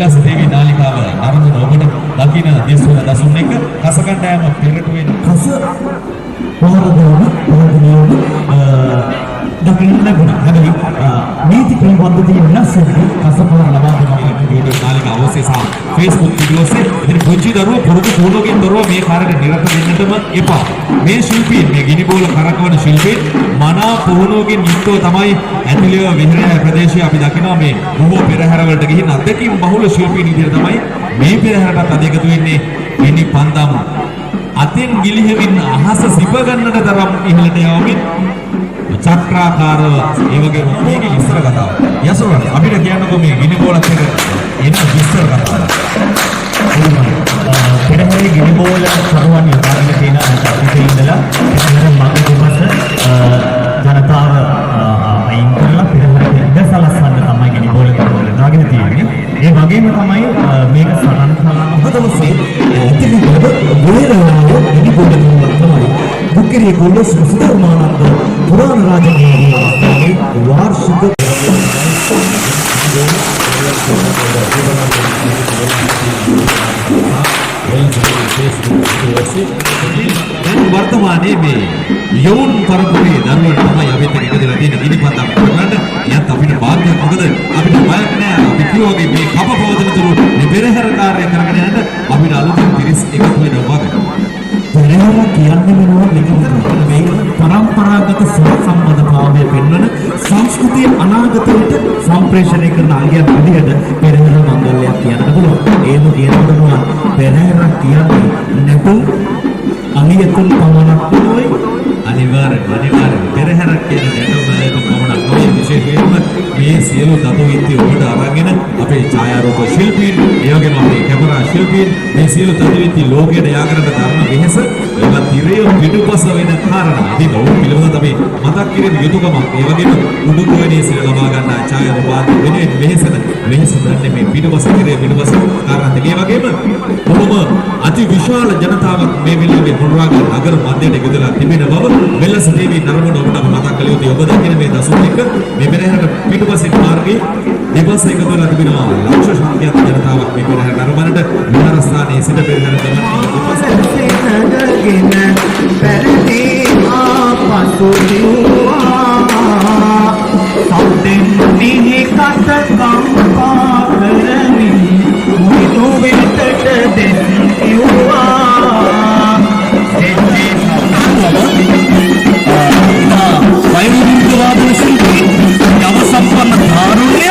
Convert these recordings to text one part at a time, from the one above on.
වෙලස් දේවී නාලිකාව නරඹන ඔබට දකින දිස්වන දසුන්නේක කසකණ්ඩායම පෙරට වෙන කස පහරදවන පහරදවන දකින්න ලැබුණා. හැබැයි නීති ක්‍රම පද්ධතිය වෙනස් වෙන්නේ කසපහර ලබා දෙන වීඩියෝ නාලිකාව ඔස්සේ සහ Facebook වීඩියෝ ඔස්සේ ඉතින් පුංචි දරුවෝ පුරුදු පුහුණුවකින් දරුවෝ මේ කාර්යයට නිරත වෙන්නටම එපා. මේ ශිල්පීන් මේ ගිනිබෝල කරකවන ශිල්පීන් මනා පුහුණුවකින් යුක්තව තමයි ඇතිලිව විහරණ ප්‍රදේශයේ අපි දකිනවා මේ බොහෝ පෙරහැර වලට ගිහින් අධ්‍යක්ෂින් බහුල ශිල්පීන් විදිහට තමයි මේ පෙරහැරටත් අධ එකතු වෙන්නේ. ගිනි පන්දම් අතින් ගිලිහෙමින් අහස සිප ගන්නට තරම් ඉහළට යවමින් චක්‍රාකාරව ඒ වගේ මේක විස්තර කතාව. යසෝරත් අපිට කියන්නකෝ මේ ගිනිබෝලත් එක එන විස්තර කතාව. පෙරහැරේ ගිනිබෝල කරුවන් යොදාගෙන තියෙන අපිට ඉඳලා පෙරහැර මඟ දෙපස ජනතාව අයින් කරලා පෙරහැරට ඉඳසලස්සන්න තමයි ගිනිබෝල කරුවන් යොදාගෙන තියෙන්නේ. ඒ වගේම තමයි මේක සටන් කලාව හදවසේ ඉතිරිවල ගොයරවල ගිනිබෝල කරුවන් තමයි බුක්කිරිය කොල්ල සුසුධර්මානන්ද පුරාණ රාජකීය වාර්ෂික वर्तमाने में यौन परंपरे दरवन තමයි අපිට එකදලා තියෙන ගිනිපතක් කරගන්න යත් අපිට භාග්‍යයක් මොකද අපිට බයක් නැහැ අපි කියෝගේ මේ කපපවදන තුරු මේ පෙරහැර කාර්ය කරගෙන යන්න අපිට අලුතින් පිරිස් එකතු වෙනවා වගේ පෙරහැර කියන්නේ මොනවද මේ පරම්පරාගත සම්බන්ධතාවය පෙන්වන සංස්කෘතිය අනාගතයට සම්ප්‍රේෂණය කරන අංගයක් විදිහට පෙරහැර මංගල්‍යයක් කියන්න පුළුවන්. ඒම කියනවා පෙරහැර කියන්නේ නැතු අනියතුන් පමණක් නෙවෙයි අනිවාර්යයෙන් පෙරහැර කියන නැතුම පමණක් නෙවෙයි විශේෂයෙන්ම මේ සියලු තතු විත්‍ය උඩ අරගෙන අපේ ඡායාරූප ශිල්පීන් ඒ වගේම අපේ කැමරා ශිල්පීන් මේ සියලු තතු විත්‍ය ලෝකයට යාකරන ධර්ම වෙහස ඒවා තිරේ පිටුපස වෙන කාරණා. ඉතින් ඔවුන් පිළිබඳව අපි මතක් කිරීම යුතුයකමක්. ඒ වගේම උඩුකෝණේ සිට ලබා ගන්න ඡායාරූප වෙනුවෙන් වෙහස දන්නේ මේ පිටුපස තිරේ පිටුපස කාරණා. ඒ වගේම කොහොම අති විශාල ජනතාවක් මේ වෙලාවේ මොරවාගල නගර මැදට එකතුලා තිබෙන බව වෙලස දේවී නරඹන ඔබට මතක් කළ යුතුයි. ඔබ දකින මේ දසුන් එක මේ පෙරහැර පිටුපසින් මාර්ගයේ දෙපස එකතුලා තිබෙනවා ලක්ෂ සංඛ්‍යාත ජනතාවක් මේ පෙරහැර නරඹනට විහාරස්ථානයේ සිට පෙරහැර ගමන් පෙරදී ආපසු දිවා සෞදෙන් නිහි කත කම්පා කරමි මුතු වෙතට දෙන්නවා එන්නේ වෛවිධ්‍යවාදී ශිල්පී නව සම්පන්න ධාරුණ්‍ය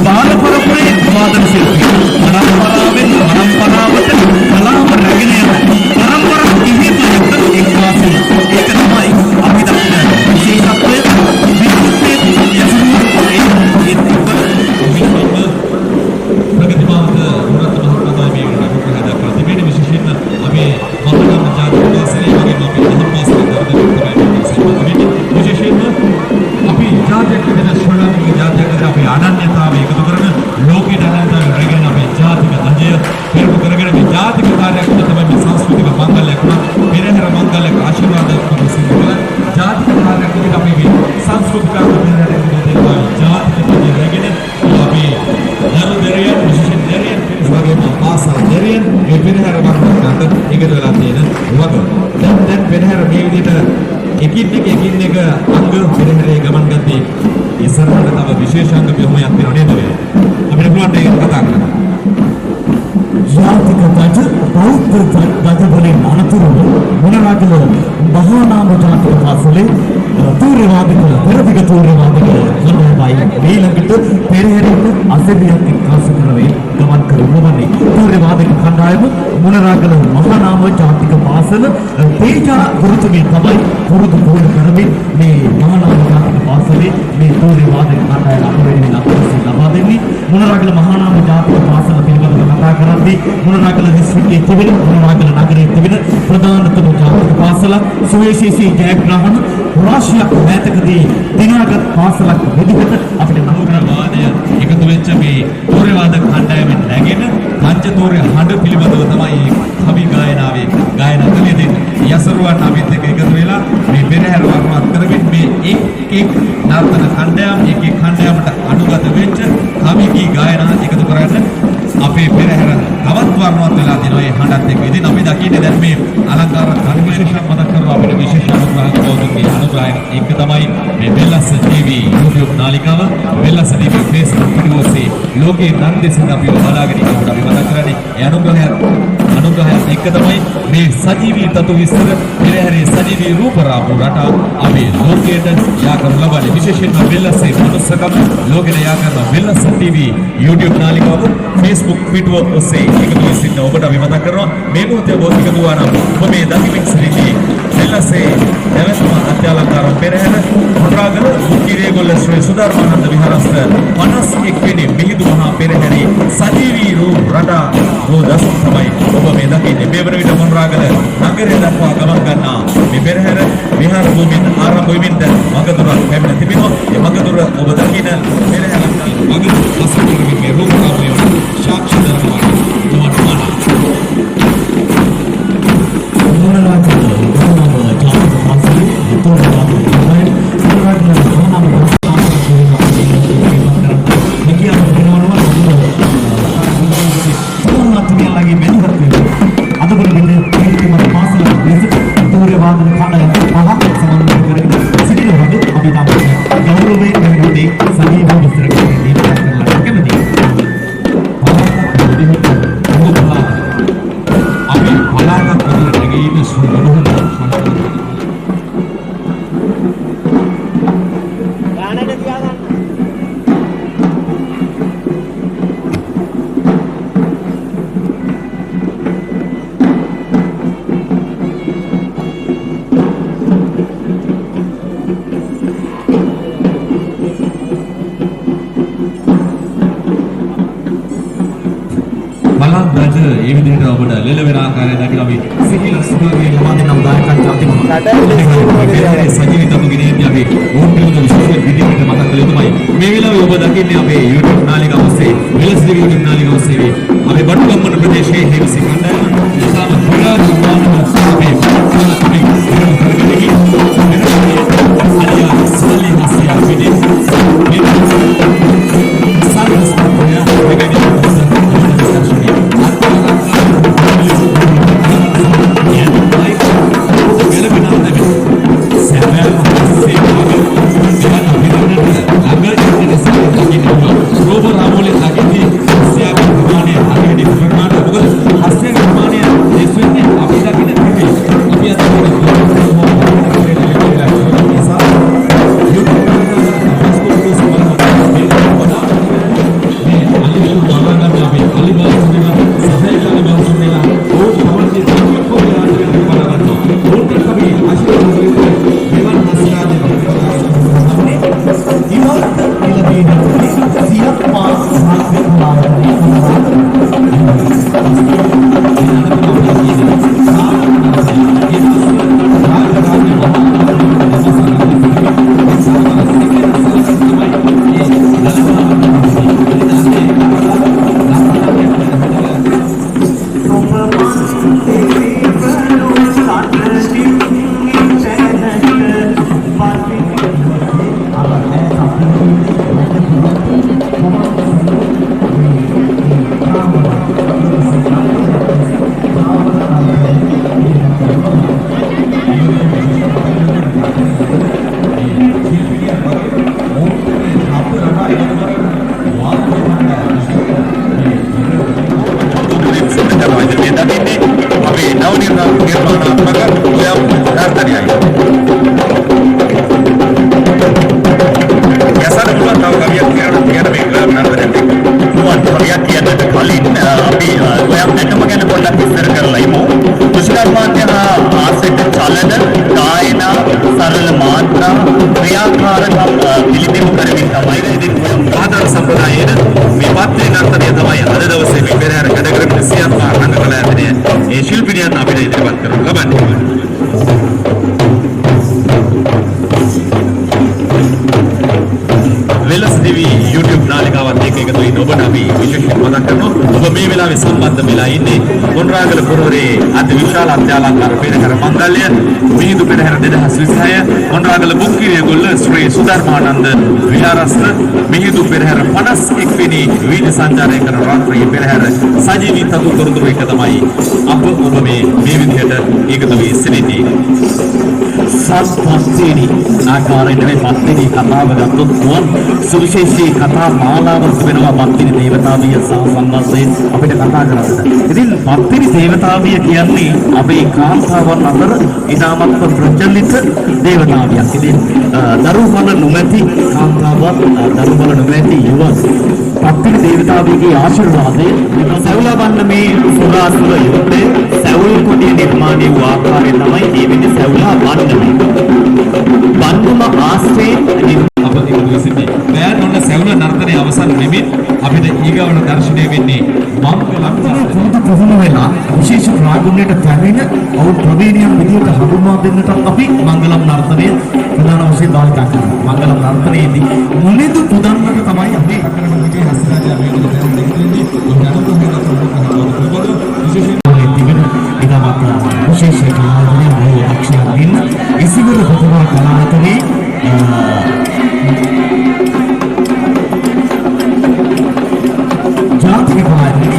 බාල පරපුරේ වාදන ශිල්පී පරම්පරාවට කලාව රැගෙන යන පරම්පරා ඉහිතුයක එක්වාසී ඒක තමයි අපි දකින විශේෂත්වය විශේෂත්වය ප්‍රගතිමාවත පුරත් මහත්මයා මේ රටට හදා තිබෙන විශේෂයෙන්ම අපි මහානාම ජාතික පාසලේ වගේම අපි දහම් පාසලේ දරදරේ විශේෂයෙන්ම අපි ජාතික වෙන ශ්‍රාවක ජාතික අපි අනන්‍යතාවය එකතු කරන ලෝකීය අනන්‍යතාවය රැගෙන අපේ ජාතික ධජය පෙරට කරගෙන මේ ජාතික කාර්යයක් තමයි මේ සංස්කෘතික මංගල්‍යයක් පෙරහැර මංගල්‍යයක් ආශිර්වාදයක් සිදු කරන ජාතික කාර්යයක් විදිහට අපි මේ සංස්කෘතික පෙරහැරයක් විදිහට ජාතික ධජය රැගෙන අපි දරුදරියන් විශේෂයෙන් දරියන් වගේම ආසා දරියන් මේ පෙරහැර මංගල්‍යයට එකතු වෙලා තියෙන වගේ දැන් පෙරහැර මේ විදිහට එකින් එක අංග පෙරහැරේ ගමන් ගත්තේ ඉස්සරහට තව විශේෂාංග බොහොමයක් වෙනව නේද අපිට පුළුවන් ඒක කතා කරන්න. ජාතික ධජ බෞද්ධ ධජ වලින් අනතුරුව මොනවාගල මහා නාම ජාතික පාසලේ තූර්යවාදික පෙරදිග තූර්යවාදික සම්බන්ධයි ඊළඟට පෙරහැරට අසෙබියක් එක්කාසු කරවේ ගමන් කරවන්නේ තූර්යවාදික කණ්ඩායම මොනවාගල මහා නාම ජාතික පාසල තේජා ගුරුතුමිය තමයි පුරුදු පුහුණු කරමින් මේ මහා නාම ජාතික පාසලේ මේ තූර්යවාදික කණ්ඩායම අපවෙන්නේ අපිට ලබා දෙන්නේ මොනවාගල මහා නාම ජාතික පාසල පිළිබඳව කතා කරද්දී මොනවාගල දිස්ත්‍රික්කයේ තිබෙන මොනවාගල නගරයේ තිබෙන ප්‍රධානතම ජාතික පාසල සුවිශේෂී ජයග්‍රහණ රාශියක් මෑතකදී දිනාගත් පාසලක් විදිහට අපිට නමුග්‍රහවාදය එකතු වෙච්ච මේ තෝරවාදක කණ්ඩායමෙන් නැගෙන පංචතෝරය හඬ පිළිබඳව තමයි කවි ගායනාවේ ගායනා කළේ දෙන්නේ. යසරුවන් අපිත් එක්ක එකතු වෙලා මේ පෙරහැර වර්ණවත් කරමින් මේ එක් නර්තන කණ්ඩායම් එක් කණ්ඩායමට අනුගත වෙච්ච කවි ගී ගායනා එකතු කරගෙන අපේ හඬත් එක්ක. ඉතින් අපි දකින්නේ දැන් මේ අලංකාර කර්ම විශේෂයක් මතක් කරනවා අපිට විශේෂ අනුග්‍රහක බෞද්ධගේ අනුග්‍රහයෙන් එක තමයි මේ වෙල්ලස්ස TV YouTube නාලිකාව. වෙල්ලස්ස TV Facebook වීඩියෝ ඔස්සේ ලෝකේ නම් දෙසින් අපිව බලාගෙන ඉන්නකොට අපි මතක් කරන්නේ ඒ අනුග්‍රහයත් එක්ක තමයි මේ සජීවී තතු විස්තර පෙරහැරේ සජීවී රූපරාමු රටා අපි ලෝකයට යා කරන ලබන්නේ විශේෂයෙන්ම වෙල්ලස්සේ මනුස්සකම ලෝකෙට යා කරන වෙල්ලස්ස TV YouTube නාලිකාව Facebook වීඩියෝ ඔස්සේ එකතු වී සිටින ඔබට අපි මතක් කරනවා මේ මොහොතේ ඔබ එකතු වුණා නම් ඔබ මේ දකිමින් සිටින්නේ වෙල්ලස්සේ නැවතුම අත්‍යලංකාර පෙරහැර මොණරාගල මුකිරේගොල්ල ශ්‍රී සුධර්මානන්ද විහාරස්ථ 51 වෙනි මිහිඳු මහා පෙරහැරේ සජීවී රූප රටා රෝදස් තමයි ඔබ මේ දකින්නේ මේ වන විට මොණරාගල නගරය දක්වා ගමන් ගන්නා මේ පෙරහැර විහාර භූමියෙන් ආරම්භ වෙමින් මගදුරක් පැමිණ තිබෙනවා. මේ මගදුර ඔබ දකින පෙරහැර මගදුර අසුරමින් මේ රූප රාමයේ සාක්ෂි දරනවා තුමන්මාන ඒ විදිහට ඔබට ලෙලවෙන ආකාරය දැකලා අපි සිහිල සුභගේ ලබා දෙන උදාහරණයක් අන්තිමට සජීවී තමුගිනේ අපි ඕන් පිළිද විශේෂ විදිහට මතක් කළ යුතුමයි. මේ වෙලාවේ ඔබ දකින්නේ අපේ YouTube නාලිකාව ඔස්සේ වෙලස් TV YouTube නාලිකාව ඔස්සේ අපි බඩුගම්මන ප්‍රදේශයේ හේවිසි කණ්ඩායම ඉස්ලාම පුරාණ මානව අපේ පුරාණ අලියා සලි හසියා විදිහ YouTube නාලිකාවත් එක්ක එකතු වෙන්න ඔබට අපි විශේෂයෙන් මතක් කරනවා. ඔබ මේ වෙලාවේ සම්බන්ධ වෙලා ඉන්නේ මොණරාගල පුරවරේ අති විශාල අත්‍යාලංකාර පෙරහැර මංගල්‍ය මිහිඳු පෙරහැර 2026 මොණරාගල බුක්කිරියගොල්ල ශ්‍රී සුධර්මානන්ද විහාරස්ථ මිහිඳු පෙරහැර 51 වෙනි වීදි සංචාරය කරන රාත්‍රී පෙරහැර සජීවී තතු තොරතුරු එක තමයි අප ඔබ මේ විදිහට ඒකද වී සිටින්නේ. සත්පත්තිනි ආකාරයෙන් මේ පත්තිනි කතාව ගත්තොත් මොන සුවිශේෂී කතා මාලාවක් වෙනවා පත්තිනි දේවතාවිය සහ සම්බන්ධයෙන් අපිට කතා කරන්න. ඉතින් පත්තිනි දේවතාවිය කියන්නේ අපේ කාන්තාවන් අතර ඉතාමත් ප්‍රචලිත දේවතාවියක්. ඉතින් දරුවල නොමැති කාන්තාවක් දරුවල නොමැති යුවස් පත්තිනි දේවතාවියගේ ආශිර්වාදය සැවුලවන්න මේ සුරාසුර යුගයේ සැවුල් කොටිය නිර්මාණය වූ ආකාරය තමයි මේ වෙන්නේ සැවුලා වන්නමේ. වන්දුම ආශ්‍රයෙන් අප ඉදිරිසිටි දැන් ඔන්න සැවුල නර්තනයේ අවසන් වෙමින් අපිට ඊගවන දර්ශනය වෙන්නේ මංගලම් ප්‍රධාන වෙලා විශේෂ ප්‍රාගුණයට පැමිණ ඔවුන් ප්‍රවීණයන් විදිහට හඳුන්වා දෙන්නට අපි මංගලම් නර්තනය ප්‍රධාන වශයෙන් භාවිතා කරනවා. මංගලම් නර්තනයේදී මුලින්දු පුදන්නට තමයි අපි අකරණ විජේ හස්තராජා මේකට දැන් දෙන්නේ. ඔන්න අනුකම්පාවෙන් විශේෂ කලාවලින් මේ අක්ෂරයෙන් ඉසිවර ප්‍රතිභා කලාවතේ ජාතික කලාවතේ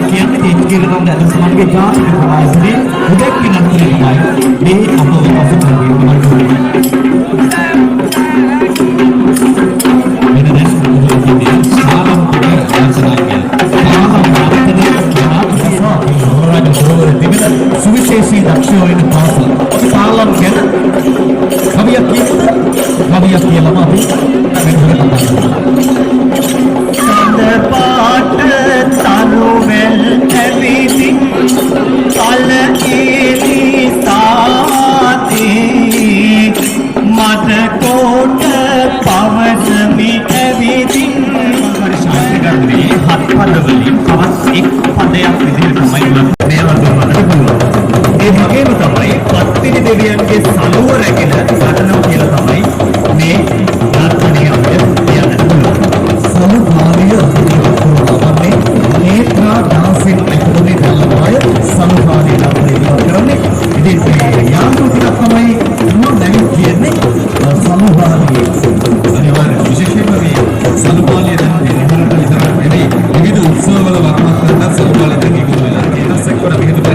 කියන්නේ තේජිකරන දසමන්ගේ ජාතික කලාවතේ උදෙක් විනර්තනය තමයි මේ අපව පසුතැවෙන්නේ වෙන දැන් කියන්නේ සාලම් सुविशेषी दक्षिण पास सालम ගැන කවියක් කියලාම අපි සඳ පාට තරුවෙල් ඇවිදින් කල ඒලි සාතේ මද කොට පවසමි ඇවිදින් ශාස්ත්‍රගතේ හත් පදවලින් තවත් එක් පදයක් විදිහට තමයි ඒ වගේම තමයි පත්තිනි දෙවියන්ගේ සලුව රැගෙන සටනෝ කියලා තමයි මේ නර්තනය අපිට කියන්නට පුළුවන්. සලු කාර්ය අපේ නේත්‍රා ඩාන්සින් එකතුනේ කළාය සලු කාර්ය නර්තනය කරන්නේ. ඉතින් මේ යාන්ත්‍රික තමයි මොන දැන් කියන්නේ සලු කාර්ය අනිවාර්ය විශේෂයෙන්ම මේ සලු කාර්ය දැන් නිතරම නෙමෙයි විවිධ උත්සවවල වර්ණනා කරන සලු කාර්ය දැන් ඉක්මනට ඒකත් එක්කම විවිධ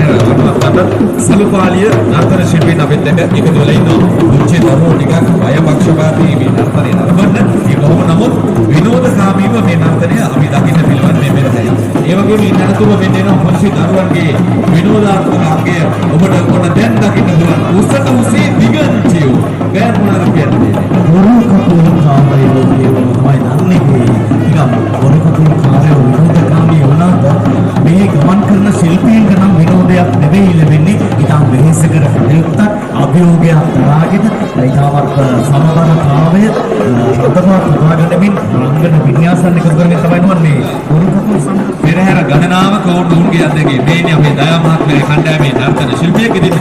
සලුපාලිය නර්තන ශිල්පීන් අපිත් එක්ක එකතු වෙලා ඉන්නවා. මුංචි දරුවෝ ටිකක් අයපක්ෂපාතී මේ නර්තනය නරඹන්න. ඒ කොහොම නමුත් විනෝදකාමීව මේ නර්තනය අපි දකින්න පිළිවන් මේ පෙරහැර. ඒ වගේම ඉන්නතුම වෙන්නේ මුංචි දරුවන්ගේ විනෝදාත්මක අංගය ඔබට කොට දැන් දකින්න පුළුවන්. උසට උසේ දිගන්තියෝ. ගෑන් මොනවාද කියන්නේ? බොරු කපුල කාමරේ ලෝකයේ තමයි දන්නේ. ටිකක් බොරු කපුල කාමරේ විනෝදකාමී වුණාට මේ ගමන් කරන ශිල්පීන්ට නම් විනෝදයක් නෙවෙයි ලැබෙන්නේ. ඉතාම වෙහෙසකර කටයුත්තක් අභියෝගයක් දරාගෙන ඉතාමත් සමබරතාවය රඳවා තබාගැනීමෙන් රංගන වින්‍යාසන එකතු කරගෙන තමයි මේ බොරු කපුල පෙරහැර ගණනාවක ඔවුන්ගේ අධ්‍යක්ෂකේ මේනේ අපේ දයා මහත්මයාගේ කණ්ඩායමේ නර්තන ශිල්පියෙක් ඉදින්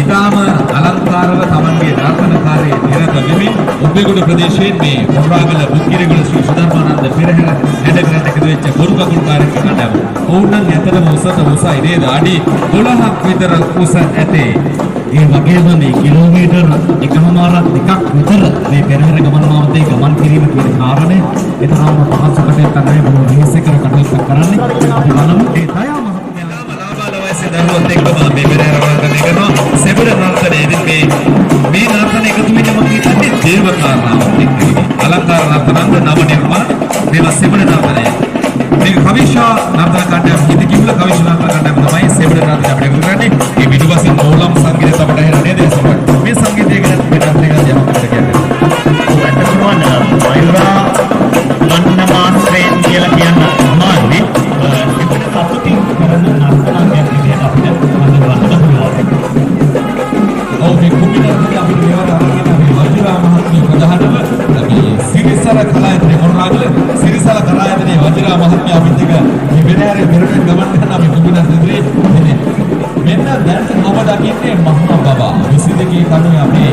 ඉතාම අලංකාරව තමන්ගේ නර්තන කාර්යයේ නිරත වෙමින් උබ්බේගොඩ ප්‍රදේශයේ මේ මොණරාගල බුක්කිරිගොඩ ශ්‍රී සුධර්මානන්ද පෙරහැර හැඩගැට එකතු වෙච්ච බොරු කකුල් කාර්යක කණ්ඩායම. ඔවුන් නම් ඇත්තටම උසයි නේද? අඩි 12ක් විතර උස ඇතේ. ඒ වගේම මේ කිලෝමීටර් 1.5ක් දෙකක් විතර මේ පෙරහැර ගමන මාවතේ ගමන් කිරීම කියන කාරණය ඊටාම පහසු කටයුත්තක් නැහැ. බොහොම වෙහෙසකර කටයුත්තක් කරන්නේ. අපි බලමු ඒ දයා මහත්මයා මලාබාල වයසේ දරුවොත් එක්කම මේ පෙරහැර වර්ධනය කරනවා. සෙබර නර්තනයේදී මේ නර්තනය එකතු වෙන මම හිතන්නේ දේව කාරණාවක් එක්ක. අලංකාර නර්තනන්ද නව නිර්මාණ මේවා සෙබර නර්තනය. මේ කවිෂා නර්තන කණ්ඩායම හිත කිව්ල කවිෂා නර්තන කණ්ඩායම තමයි සෙබර නර්තනය අපිට කරන්නේ. මේ විදුවසින් ඕලම් සංගීතය අපිට හෙර නේද? මේ සංගීතය ගැන මේ නර්තනය ගැන යමක් කියන්නේ. ඔව් ඇත්තටම මයුරා වන්නමාස්ත්‍රයෙන් කියලා කියන්න අමාරුයි. ඒකට සතුටින් කරන නර්තනයක් විදිහට අපිට හඳුන්වන්න පුළුවන්. ඔව් මේ කුපිනර්තනය අපිට මේවට අරගෙන අපි වජිරා මහත්මිය ප්‍රධානව මේ සිරිසර කලායතනයේ මොණරාගල සිරිසර කලායතනයේ වජිරා මහත්මිය අපිත් එක්ක මේ පෙරහැරේ පෙරහැර ගමන් කරන අපි කුපිනර්තනයේ මෙන්න දැන් ඔබ දකින්නේ මහා බබා 22 කණුවේ අපේ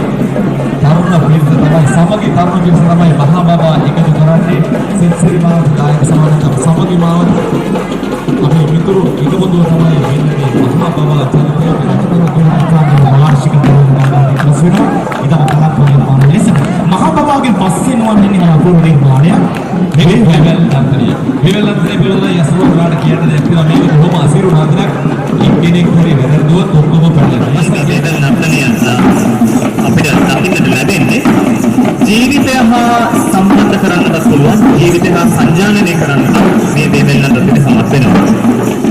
තරුණ පිරිස තමයි සමගි තරුණ පිරිස තමයි මහා බබා එකතු කරන්නේ සිත්සිරිමා දායක සමාජ සමගි තේමාව අපි මිතුරු එකමුදුව තමයි වෙන්නේ මහා බව චරිතය පිළිබඳව වාර්ෂික ප්‍රෝග්‍රෑම් එකක් වෙනවා. ඉතින් කලක් වගේ ලෙස මහා බවගේ පස්සේ නොවන්නේ අපූර්ව නිර්මාණයක්. මේ වෙවල් නර්තනිය. වෙවල් නර්තනිය පිළිබඳව යසරෝඩාට කියන දේ තියෙනවා මේක කොහොම අසිරු නර්තනයක් එක්කෙනෙක් හරි වැරදුවොත් ඔක්කොම පැටලෙනවා. වෙවල් නර්තනියත් අපිට දකින්නට ලැබෙන්නේ ජීවිතය හා සම්බන්ධ කරන්නත් පුළුවන් ජීවිතය හා සංජානනය කරන්නත් මේ වෙවල් නර්තනය සමත් වෙනවා.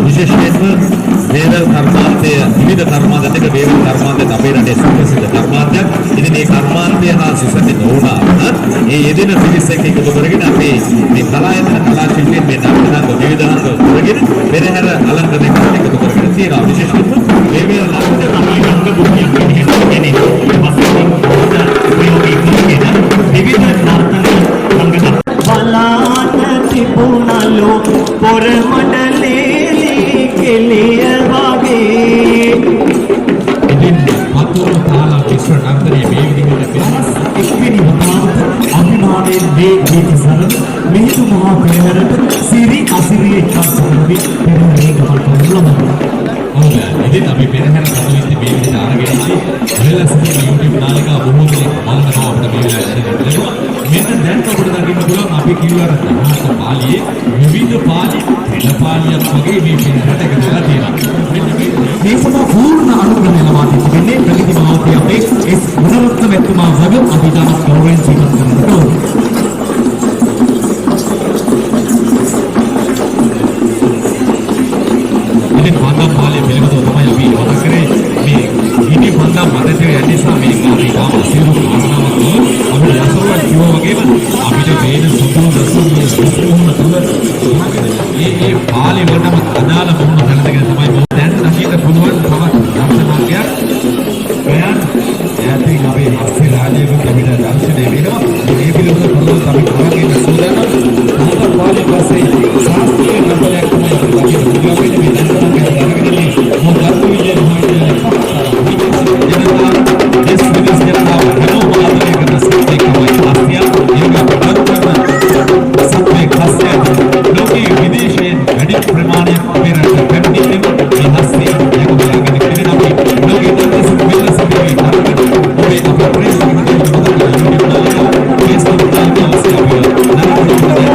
විශේෂයෙන්ම වේවල් කර්මාන්තය විවිධ කර්මාන්තයක වේවල් කර්මාන්තය අපේ රටේ සුප්‍රසිද්ධ කර්මාන්තයක්. ඉතින් මේ කර්මාන්තය හා සිසුන්ගේ නොවුණා ඒ යෙදෙන පිරිස එක්ක එකතු කරගෙන අපි මේ කලායතන කලා ශිල්පීන් මේ නාට්‍යනාද විවිධාංග කරගෙන පෙරහැර අලංකරණය කරන එකතු කරගෙන තියෙනවා. විශේෂයෙන්ම වේවල් නාට්‍ය තමයි අංග බුද්ධියක් කියන්නේ. පස්සේ ප්‍රයෝගික කරගෙන විවිධ නර්තන අංග බලාට තිබුණලු පොර මඩලේ කෙලිය වගේ ඉතින් අතුරු තාලා විශ්ව නර්තනයේ මේ විදිහට වෙනස් එක්වෙනි වතාවට අභිමානයෙන් මේ ගීත සරණ මිහිඳු මහා පෙරහැරට සිරි අසිරි එක්ක සමගි පෙරහැරේ ගමන් කරනවා. ඉතින් අපි පෙරහැර කටයුතු මේ විදිහට අරගෙන ඉන්නේ වෙලස්ගේ YouTube නාලිකාව බොහෝ දෙනෙක් බලනවා අපිට මේ වෙලාවට දැනගන්න. මෙන්න දැන් අපිට දකින්න පුළුවන් අපි කිව්වර දහස පාළියේ විවිධ පාළි වෙන පාළියක් වගේ මේ පෙරහැරට එකතු වෙලා තියෙනවා. මෙන්න මේ සමා පූර්ණ අනුග්‍රහය ලබා තිබෙන්නේ ප්‍රගති මහෝත්සවයේ අපේ එස් ගුණරත්න මෙතුමා වගේ අපි තාමත් ගෞරවයෙන් ජීවත් කරනකොට ඉතින් වන්දම් පාළිය පිළිබඳව තමයි අපි මතක් කරේ මේ ඉනි වන්දම් මතකයේ යන නිසා මේක අපි තාම සියලු කාරණාවක් අපිට යසරුවක් කිව්වා වගේම අපිට වේද සුදුසු දසුනේ සුදුසුම තුල මේ පාළිය වලටම අදාළ මොන තැනකද තමයි දැන් දකින්න පුළුවන් තවත් දර්ශනාර්ගයක් ගයන් ඇතින් අපේ හස්ති රාජ්‍යවල අපිට දර්ශනය වෙනවා මේ පිළිබඳව පොළොව අපි කරගෙන සූදානම් වන්දම් පාළිය පස්සේ ශාස්ත්‍රීය නර්තනයක් තමයි අපි දකින්න අපිට මේ දර්ශනයක් කරගෙන මොකක්ද විජය මහත්මයා this is जनता रनो मादरे करना सकते कमाई आसिया योगा प्रबंधन सबसे खासियत लोकी विदेशे गणित प्रमाणे पेरट फैमिली में हस्ती एक बयान के लिए अपनी लोकी तक से मिलने से भी ताकत पूरे अपने प्रेस के मदद केस तो ताकत से भी नाम को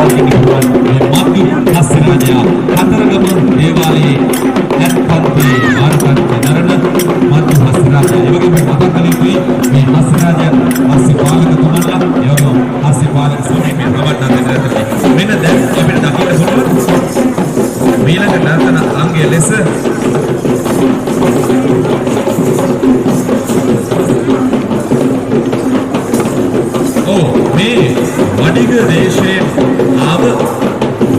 की भगवान मातु हसराजा खतरगम देवाली एतपति भारत नरन मातु हसराजा योगी में मदद कली මේ හස්රාජ හස්ති පාලක තුමන්ලා යෝග හස්ති පාලක සමයේ මේ ප්‍රවර්තන දෙන්නේ මෙන්න දැන් අපිට දකින්න පුළුවන් ඊළඟ නර්තන අංගය ලෙස මේ වඩිග දේශයේ ආව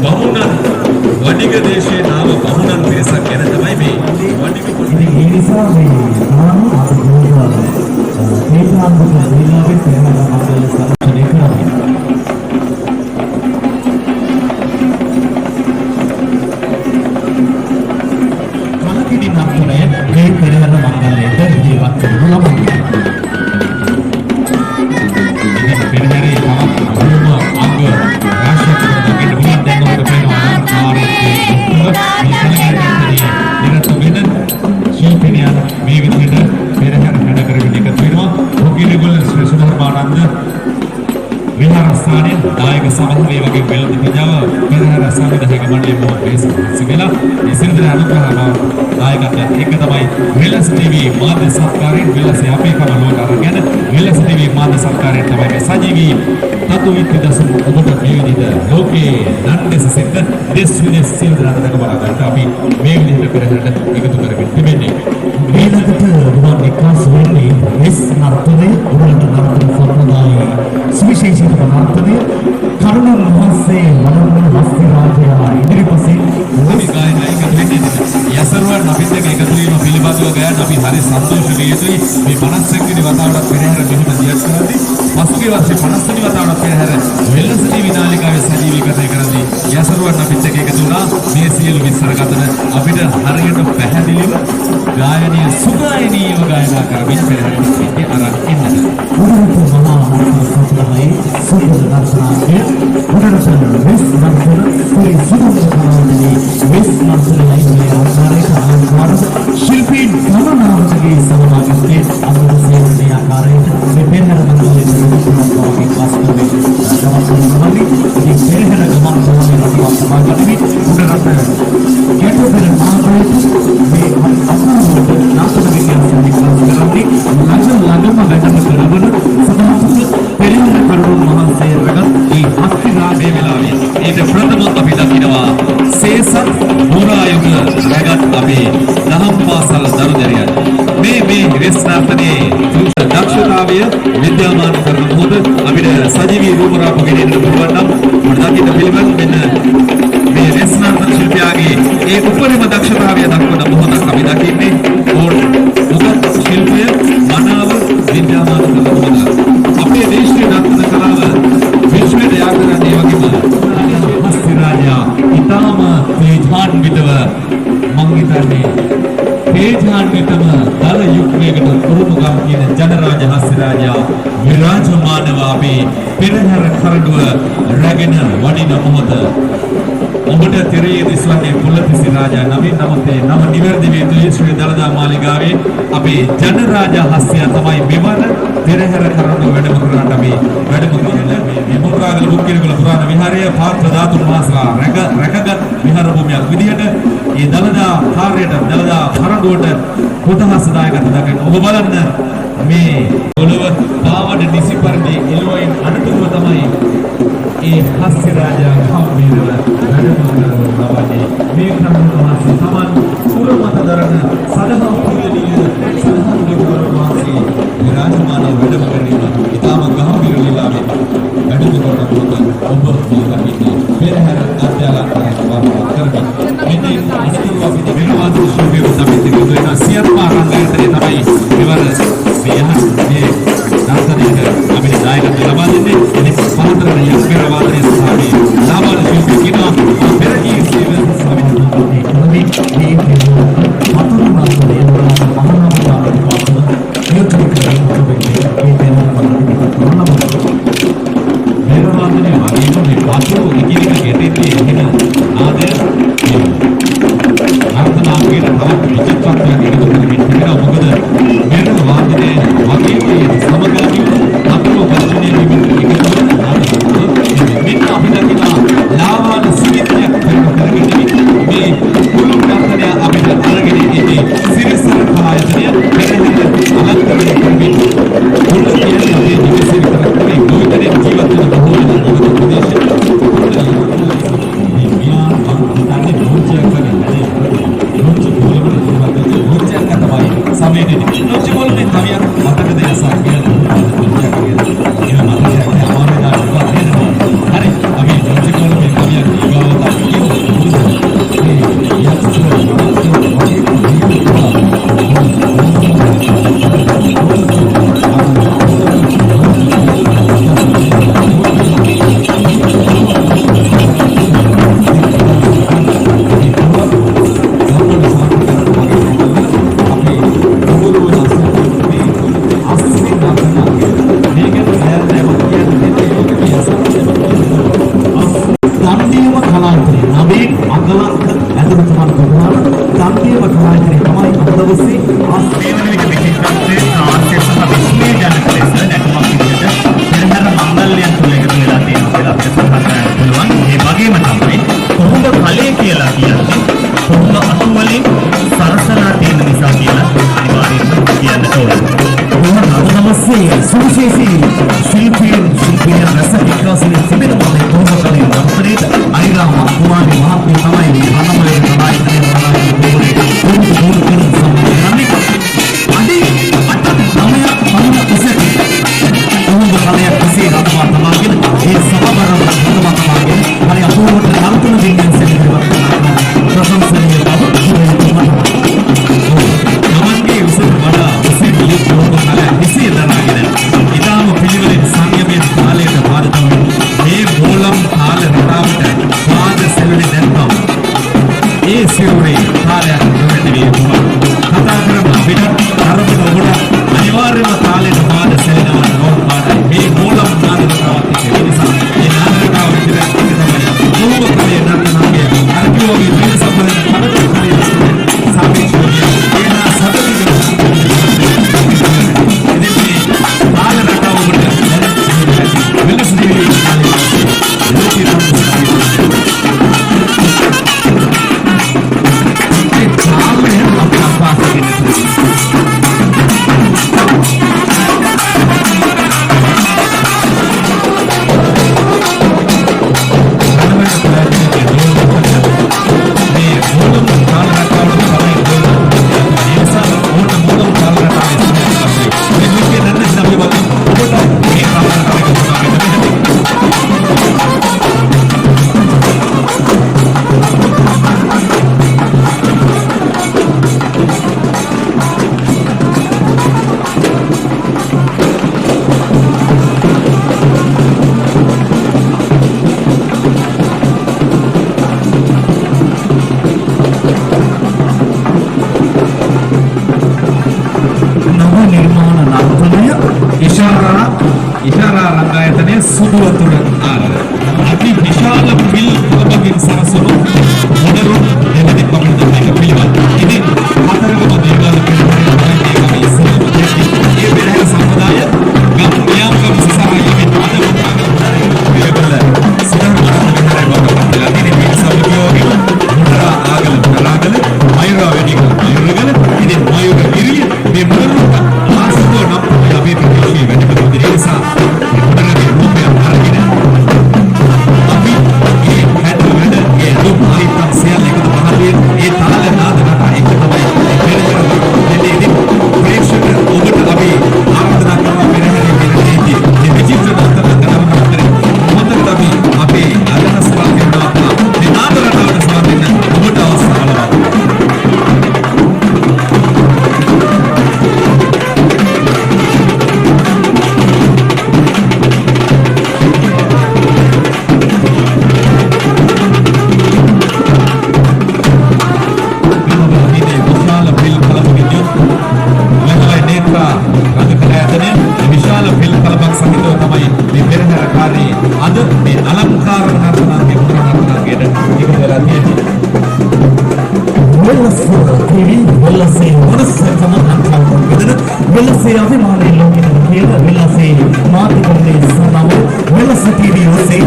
බමුණන් වඩිග දේශයේ ආව බමුණන් පිරිසක් ගැන තමයි මේ වඩිග ඉතින් ඒ නිසා මේ ආම අපි ගෝවාලා මේ සම්බන්ධ වෙලාවෙ පෙරහැර මණ්ඩල සම්පූර්ණ කරනවා. කලකිරි නර්තනය මේ පෙරහැර මණ්ඩලයට ජීවත් කරනු ලබනවා. ඉතින් පෙරහැරේ තවත් අභිම අංග රාශියක් දකින්න පුළුවන් දැන් අපිට පේනවා ආකාරයේ නිරත වෙන ශිල්පිනියන් මේ විදිහට පෙරහැර වැඩ කරගෙන එකතු වෙනවා. ඔකිලගොල්ල ශ්‍රී සුධර්මානන්ද විහාරස්ථානයේ දායක සභාවේ වගේ වෙළඳ ප්‍රජාව පෙරහැර සංවිධායක මණ්ඩලයේ මොහොතේ සිවිලා ඉසින්දර අනුග්‍රහව දායකත්වයෙන් එක තමයි වෙලස් ටීවී මාධ්‍ය සත්කාරයෙන් වෙලස් අපේ කම ලෝක අරගෙන වෙලස් ටීවී මාධ්‍ය සත්කාරයෙන් තමයි මේ සජීවී තතු විද්‍යාසම ඔබට මේ විදිහට ලෝකේ නන්දස සිට දෙස් විදේශ සියලු රටක බලකට අපි මේ විදිහට පෙරහැරට එකතු කරගෙන තිබෙන්නේ. ඊළඟට ගුවන් එක්කාස් වෙන්නේ එස් නර්තනය උඩට නර්තන සම්ප්‍රදායේ සුවිශේෂී නර්තනය කරුණ මහසේ වඩන හස්ති රාජයා ඉදිරිපසින් අපි ගායනා එකතු වෙන්නේ යසරුවන් අපිත් එක්ක එකතු වීම පිළිබඳව ගයන් අපි හරි සතුටු විදිහටයි මේ 51 වෙනි වතාවට පෙරහැර මෙහෙම දියත් කරද්දී පසුගිය වර්ෂේ 50 වෙනි වතාවට පෙරහැර වෙළඳ ටීවී නාලිකාවේ සජීවීකරණය කරද්දී යසරුවන් අපිත් එක්ක එකතු වුණා. මේ සියලු විස්තර ගතන අපිට හරියට පැහැදිලිව ගායනීය සුගායනීයව ගායනා කරමින් පෙරහැරට අරන් එන්නද උඩට මහා තමයි සුදුසු දර්ශනාර්ථය උඩරසන වෙස් මන්සල ශ්‍රී සුදුසු කලාවදී වෙස් මන්සලයි මේ ආකාරයට ආකාර ශිල්පීන් ගමනාවකගේ සහභාගීත්වයේ අනුසේවනයේ ආකාරයට මේ පෙරහැර මණ්ඩලයේ සමස්තවගේ වාස්තුවේ දවස්වලදී මේ පෙරහැර ගමන් සමයේ රටවල් සමාගමේ උඩරසන ගැටුපෙර මාර්ගයට මේ අසාරවට නාටක විද්‍යාලයේ කරන්නේ ළඟම වැඩම කරවන සමාජික පෙරහැර කරුණු මහන්සිය රැගත් මේ හස්ති රාජ්‍ය වෙලාවේ ඊට ප්‍රථම අපි දකිනවා සේසත් මුරායුග රැගත් අපේ දහම් පාසල් දරුදරියන් මේ රෙස්නාතනේ දක්ෂතාවය විද්‍යාමාන කරන මොහොත අපිට සජීවී රූපරාපු ගෙනෙන්න පුළුවන් නම් අපිට දකින්න පිළිවන් මෙන්න මේ රෙස්නාතන ශිල්පියාගේ ඒ උපරිම දක්ෂතාවය දක්වන මොහොතක් අපි දකින්නේ ඕන උගත් ශිල්පය මනාව විද්‍යාමාන කරන මොහොත අපේ දේශීය දක්වන කලාව විශ්වයට යා කරන්නේ වගේම හස්ති රාජයා ඊටාම තේජාන්විතව මං හිතන්නේ තේජාන්විතම දල යුගයකට කුරුමුගම් කියන ජනරාජ හස්ති රාජයා විරාජමානව අපේ පෙරහැර කරඬුව රැගෙන වඩින මොහොත ඔබට තිරයේ දිස්වන්නේ පුලතිසි රාජා නමින් නමුත් ඒ නම නිවැරදි වේ ශ්‍රී දළදා මාලිගාවේ අපේ ජනරාජ හස්තිය තමයි මෙවර පෙරහැර කරඬුව වැඩම කරන්නට අපි වැඩම කරන්නේ මේ මුද්‍රාගල බුක්කිනගල පුරාණ විහාරය පාත්‍ර ධාතුන් වහන්සේලා රැකගත් විහාර භූමියක් විදිහට ඒ දළදා කාර්යයට දළදා කරඬුවට කුතහසදායකත්ව දක්වන ඔබ බලන්න මේ ඔළුව පාවඩ නිසි පරිදි එළවයින් අනතුරුව තමයි ඒ හස්ති රාජා කම්බීරව වැඩම ලබන්නේ මේ කරඬුව වහන්සේ සමාන පුරමත දරන සදහම් පිළිලිය සදහම් දෙවිවරු වහන්සේ විරාජමානව වැඩම කරගෙන ඉතාම ගම්භීර ලීලාවෙන් වැඩම කොට ඔබ මේ දකින්නේ පෙරහැර අධ්‍යාලනයට වර්ධනය කරමින් මෙන්න අනතුරුව අපි විනෝද ශිල්පියෙකු තමයි තිබුණේ සියත් පාරංගයන්තරේ තමයි මෙවර මේ නර්තනයේ අපේ දායකත්වය ලබා දෙන්නේ ඉතින් පහතරන යක්කර වාදනයේ සහාය ලාබාල ශිල්පී කිනවා පෙරකී සේවය සමිතියේ කලමි මේ පතන මාසයේ මහානාමකාරක පාසල යොත්කේ අනිවාර්යයෙන්ම තාලෙට පාද සෙලෙනවා නෝන් පාඩයි මේ මූලම් නාද දවසේ අභිමානයේ ලෝකෙට කියන විලාසයේ මාධ්‍යකරණයේ සඳහන් වෙනස TV ඔස්සේ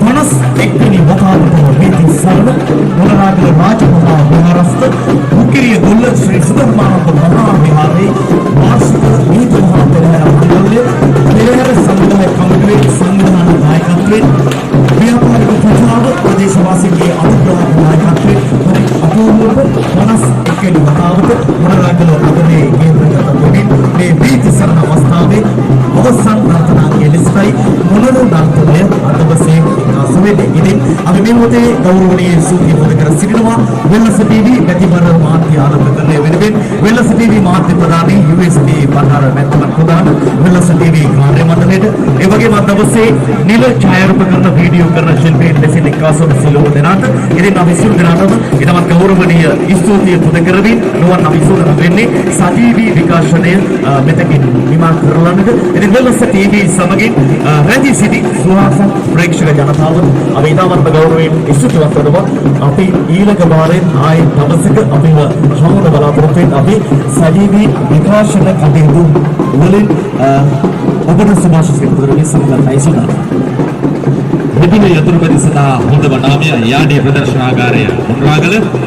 51 වෙනි වතාවට වේදි සරණ මොනරාගල රාජමහා විහාරස්ථ මුකිරිය ගොල්ල ශ්‍රී සුදර්මානන්ද මහා විහාරයේ වාර්ෂික නීති මහා පෙරහැර මණ්ඩලය පෙරහැර සංග්‍රහ කමිටුවේ සංවිධාන නායකත්වයෙන් ව්‍යාපාරික ප්‍රජාව ප්‍රදේශවාසීන්ගේ අනුග්‍රහ නායකත්වයෙන් අපූර්ව 51 වෙනි වතාවට මොනරාගල නගරයේ කේන්ද්‍රගත වෙමින් මේ වේදි සරණ අවස්ථාවේ අවසන් ප්‍රාර්ථනාගේ ලෙසයි මොනරු නර්තනය අදවසේ සමෙද ඉදින් අපි මේ මොහොතේ ගෞරවනීය සූතිය පොද කර සිටිනවා වෙනස TV පැතිබර මාධ්‍ය ආරම්භකරණය වෙනුවෙන් වෙනස TV මාධ්‍ය ප්‍රධානී USD පන්නාර මැතිතුමන් ප්‍රධාන වෙනස TV කාර්ය මණ්ඩලයට ඒ වගේම අදවසේ නිල ඡායාරූපකරණ වීඩියෝ කරන ශිල්පීන් ලෙසින් එක්කාසු සිළුව දෙනාට ඉතින් අපි සියලු දෙනාටම ඊටමත් ගෞරවනීය ස්තුතිය පොද කරමින් නුවන් අපි සූදානම් වෙන්නේ සජීවී විකාශනය මෙතකින් නිමා කරලන්නට ඉතින් වෙනස TV සමගින් රැඳී සිටි සුහාසන් ප්‍රේක්ෂක ජනතාව අපි ඉතාමත් ගෞරවයෙන් ස්තුතිවන්ත වෙනවා අපි ඊළඟ වාරයෙන් ආයේ දවසක අපිව හමුවන බලාපොරොත්තු වෙන අපි සජීවී විකාශන කටයුතු වලින් ඔබට සුභාශිස් පුදරමින් සමගතයි සුදානම් මෙදින යතුරුපැදි සඳහා හොඳම නාමය යාඩේ ප්‍රදර්ශනාගාරය මොනරාගල